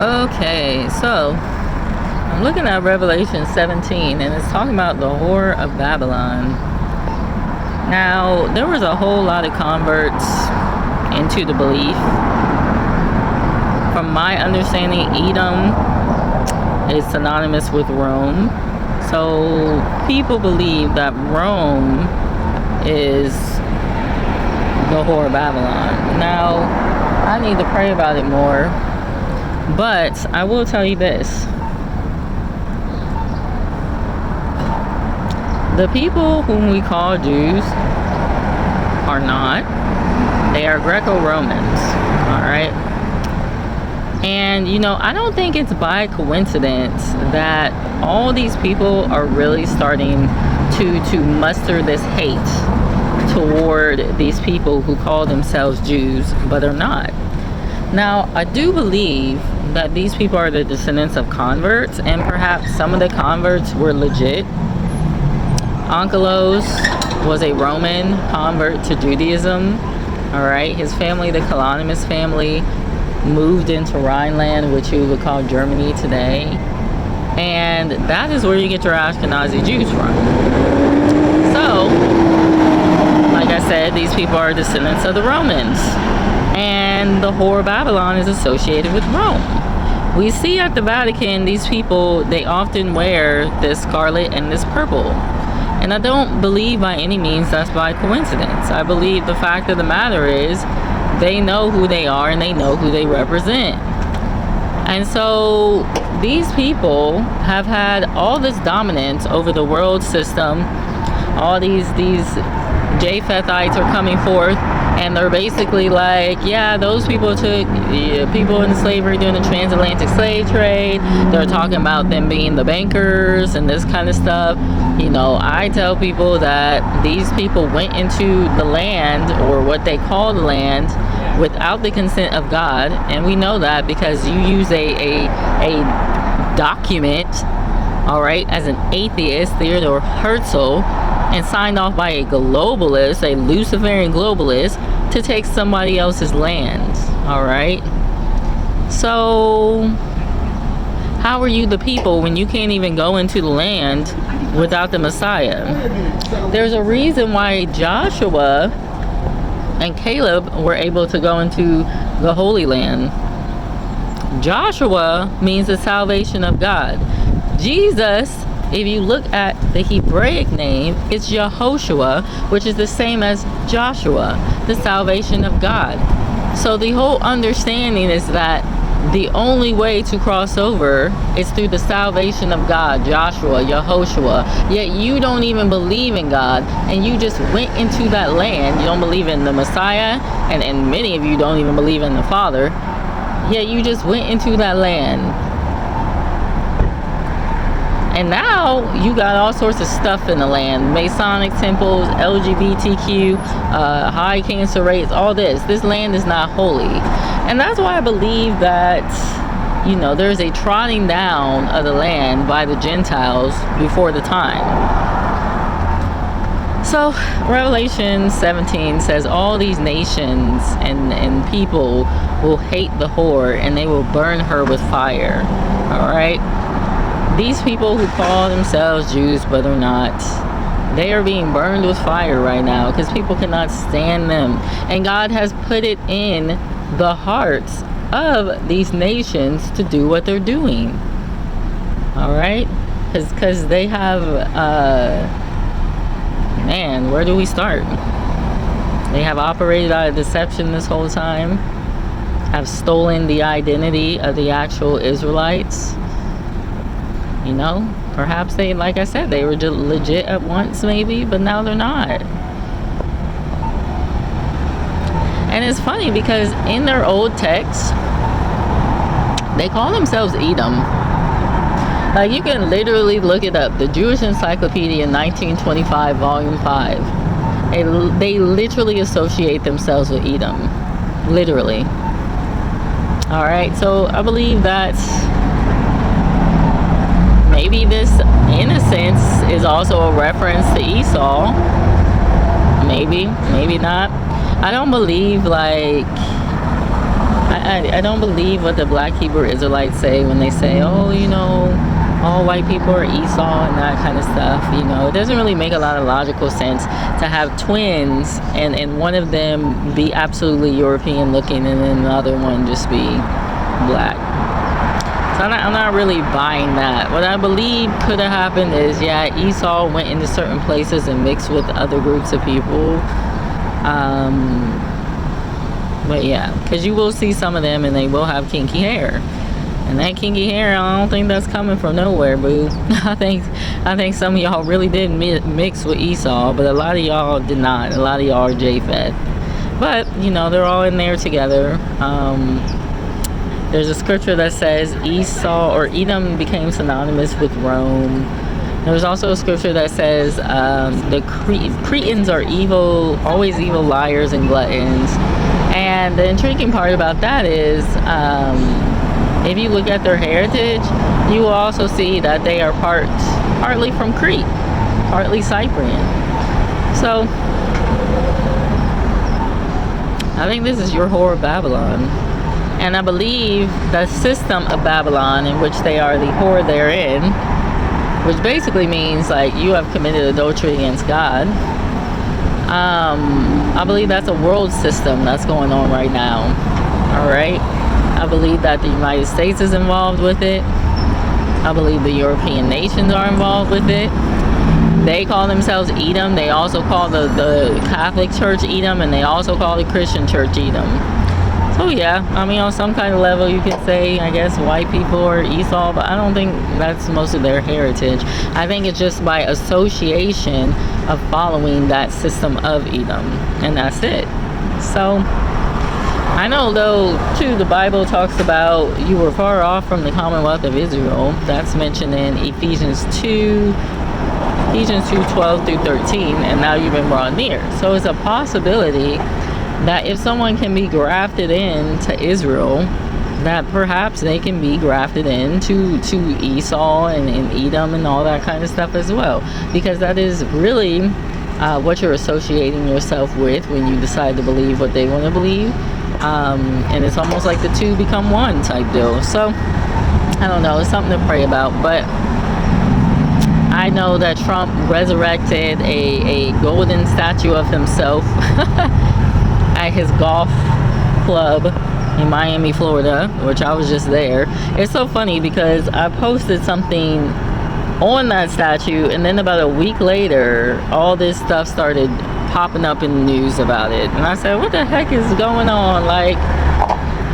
Okay, so I'm looking at Revelation 17, and it's talking about the whore of Babylon. Now, there was a whole lot of converts into the belief. From my understanding, Edom is synonymous with Rome. So people believe that Rome is the whore of Babylon. Now, I need to pray about it more. But I will tell you this. The people whom we call Jews are not. They are Greco-Romans. Alright? And, I don't think it's by coincidence that all these people are really starting to muster this hate toward these people who call themselves Jews, but are not. Now, I do believe that these people are the descendants of converts, and perhaps some of the converts were legit. Onkelos was a Roman convert to Judaism. All right, his family, the Colonimus family, moved into Rhineland, which you would call Germany today, and that is where you get your Ashkenazi Jews from. So, like I said, these people are descendants of the Romans. And the whore of Babylon is associated with Rome. We see at the Vatican, these people, they often wear this scarlet and this purple. And I don't believe by any means that's by coincidence. I believe the fact of the matter is they know who they are and they know who they represent. And so these people have had all this dominance over the world system. All these Japhethites are coming forth, and they're basically like, yeah, those people took people into slavery during the transatlantic slave trade. They're talking about them being the bankers and this kind of stuff. I tell people that these people went into the land, or what they call the land, without the consent of God. And we know that because you use a document, all right, as an atheist, Theodore Herzl, and signed off by a globalist, a Luciferian globalist, to take somebody else's land. All right. So how are you the people when you can't even go into the land without the Messiah? There's a reason why Joshua and Caleb were able to go into the Holy Land. Joshua means the salvation of God. Jesus, if you look at the Hebraic name, it's Yehoshua, which is the same as Joshua, the salvation of God. So the whole understanding is that the only way to cross over is through the salvation of God, Joshua, Yehoshua. Yet you don't even believe in God, and you just went into that land. You don't believe in the Messiah, and many of you don't even believe in the Father. Yet you just went into that land. And now you got all sorts of stuff in the land. Masonic temples, LGBTQ, high cancer rates, all this. This land is not holy. And that's why I believe that, there's a trotting down of the land by the Gentiles before the time. So Revelation 17 says all these nations and people will hate the whore, and they will burn her with fire. All right? These people who call themselves Jews but are not, they are being burned with fire right now because people cannot stand them. And God has put it in the hearts of these nations to do what they're doing. All right? Because they have, where do we start? They have operated out of deception this whole time, have stolen the identity of the actual Israelites. Perhaps they, like I said, they were legit at once maybe, but now they're not. And it's funny because in their old texts, they call themselves Edom. Like, you can literally look it up. The Jewish Encyclopedia, 1925, volume 5. They literally associate themselves with Edom. Literally. All right, so I believe that maybe this, in a sense, is also a reference to Esau. Maybe not. I don't believe, I don't believe what the black Hebrew Israelites say when they say, oh, you know, all white people are Esau and that kind of stuff. You know, it doesn't really make a lot of logical sense to have twins and one of them be absolutely European looking and then the other one just be black. So I'm not really buying that. What I believe could have happened is, yeah, Esau went into certain places and mixed with other groups of people. But yeah, because you will see some of them and they will have kinky hair. And that kinky hair, I don't think that's coming from nowhere, boo. I think some of y'all really did mix with Esau, but a lot of y'all did not. A lot of y'all are Japheth. But, you know, they're all in there together. There's a scripture that says Esau or Edom became synonymous with Rome. There's also a scripture that says the Cretans are evil, always evil liars and gluttons. And the intriguing part about that is, if you look at their heritage, you will also see that they are partly from Crete, partly Cyprian. So, I think this is your whore of Babylon. And I believe the system of Babylon in which they are the whore therein, which basically means like you have committed adultery against God. I believe that's a world system that's going on right now. All right. I believe that the United States is involved with it. I believe the European nations are involved with it. They call themselves Edom. They also call the Catholic Church Edom, and they also call the Christian Church Edom. So yeah, I mean, on some kind of level, you could say, I guess, white people are Esau, but I don't think that's most of their heritage. I think it's just by association of following that system of Edom, and that's it. So, I know, though, too, the Bible talks about you were far off from the commonwealth of Israel. That's mentioned in Ephesians 2:12 through 13, and now you've been brought near. So it's a possibility that if someone can be grafted into Israel, that perhaps they can be grafted into Esau and Edom and all that kind of stuff as well, because that is really what you're associating yourself with when you decide to believe what they want to believe, and it's almost like the two become one type deal. So I don't know, it's something to pray about. But I know that Trump resurrected a golden statue of himself at his golf club in Miami, Florida, which I was just there. It's so funny because I posted something on that statue, and then about a week later, all this stuff started popping up in the news about it. And I said, what the heck is going on? Like,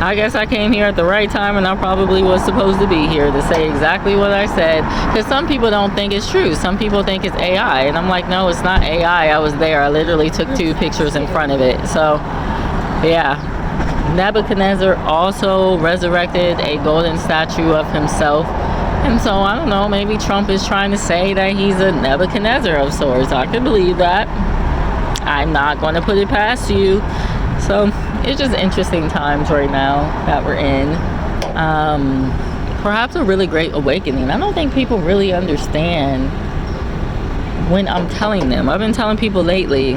I guess I came here at the right time, and I probably was supposed to be here to say exactly what I said, because some people don't think it's true. Some people think it's AI, and I'm like, no, it's not AI. I was there. I literally took 2 pictures in front of it. So yeah, Nebuchadnezzar also resurrected a golden statue of himself. And so I don't know, maybe Trump is trying to say that he's a Nebuchadnezzar of sorts. I could believe that. I'm not going to put it past you. So it's just interesting times right now that we're in. Perhaps a really great awakening. I don't think people really understand when I'm telling them. I've been telling people lately,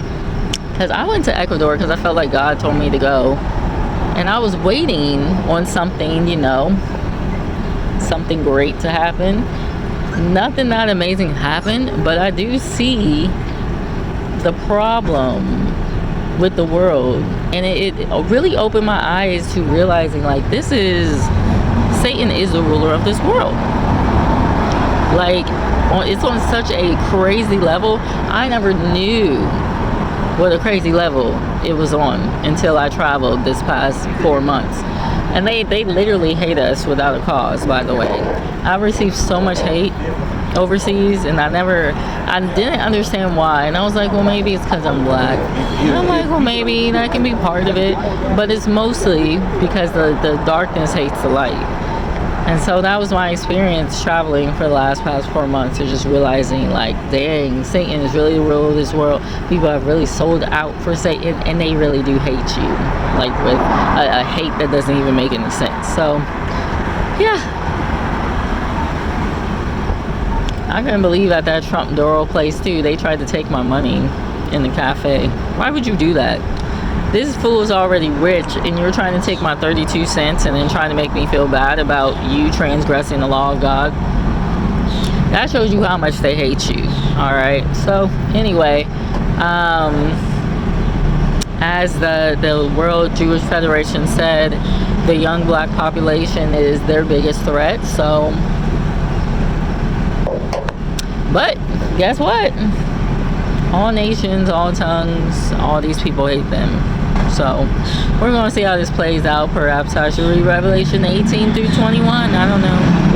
because I went to Ecuador because I felt like God told me to go. And I was waiting on something, you know, something great to happen. Nothing that amazing happened, but I do see the problem with the world, and it really opened my eyes to realizing, like, Satan is the ruler of this world. Like, it's on such a crazy level. I never knew what a crazy level it was on until I traveled this past 4 months. And they literally hate us without a cause, by the way. I've received so much hate overseas, and I didn't understand why. And I was like, well, maybe it's because I'm black. And I'm like, well, maybe that can be part of it, but it's mostly because the darkness hates the light. And so that was my experience traveling for the past 4 months, of just realizing, like, dang, Satan is really the ruler of this world. People have really sold out for Satan, and they really do hate you, like, with a hate that doesn't even make any sense. So yeah, I couldn't believe at that Trump Doro place too, they tried to take my money in the cafe. Why would you do that? This fool is already rich, and you're trying to take my 32 cents and then trying to make me feel bad about you transgressing the law of God. That shows you how much they hate you. All right. So anyway, as the World Jewish Federation said, the young black population is their biggest threat. So, but guess what? All nations, all tongues, all these people hate them. So we're going to see how this plays out. Perhaps I should read Revelation 18 through 21. I don't know.